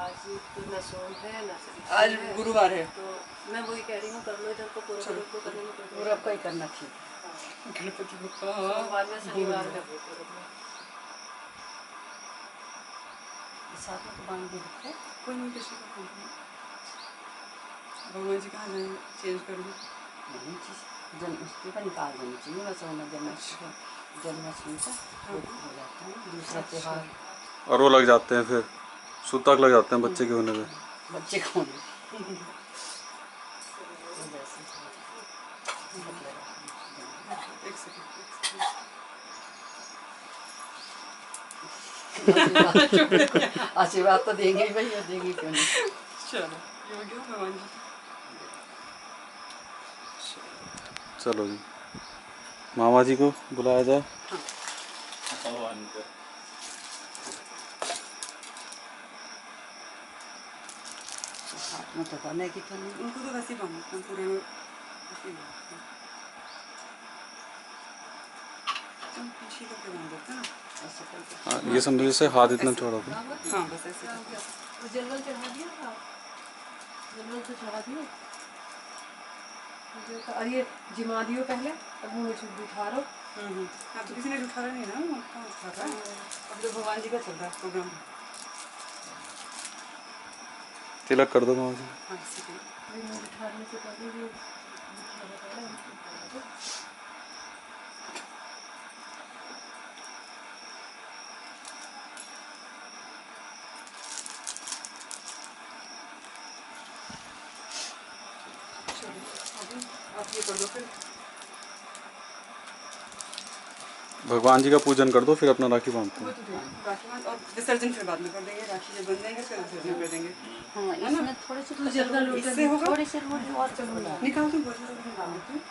आज तो न सोम है न आज गुरुवार है, तो मैं वही कह रही हूँ कर लो इधर को पूरा को करने में पूरा आपका ही करना ठीक। गणपति बप्पा सोमवार में शनिवार में साथ में तो बांध के रखे, कोई नहीं किसी का काम नहीं। भगवान जी कहाँ जाए चेंज कर दूँ नहीं चीज़ जन्माष्टमी का निकाल देनी चाहिए, बस होना जन्माष्टमी का हो जाता है दूसरा त्यौहार। और वो लग जाते हैं फिर सूतक लग जाते हैं बच्चे के होने पे। बच्चे को होने आशीर्वाद तो देंगे ही भाई, और देंगे क्यों नहीं। चलो भगवान जी, चलो जी मामा जी को बुलाया जाए। मतलब करने की तो नहीं, उनको तो वैसे ही बांधते हैं पूरे में, पीछे करके बांध देते हैं ना ऐसे करके। हाँ ये समझो जैसे हाथ इतना चौड़ा था। हाँ बस ऐसे जंगल चढ़ा दिया था, जंगल से चढ़ा दिया और ये जिमा दियो पहले, अब मुँह में बिठा रहो। हाँ तो किसी ने उठा रहा नहीं ना, कहाँ उठा रहा है, अब तो भगवान जी का चल रहा है प्रोग्राम। तिलक कर दो मामा जी। हाँ इसी को बिठाने से पहले ये आप ये कर दो फिर। भगवान जी का पूजन कर दो फिर अपना राखी बांधते हैं। राखी बांध और विसर्जन फिर बाद में कर देंगे, राखी जब बन जाएंगे फिर विसर्जन कर देंगे। हाँ इसमें थोड़े से तो जल्दा इससे होगा, थोड़े से और चलो निकाल दूँ, निकाल देती हूँ।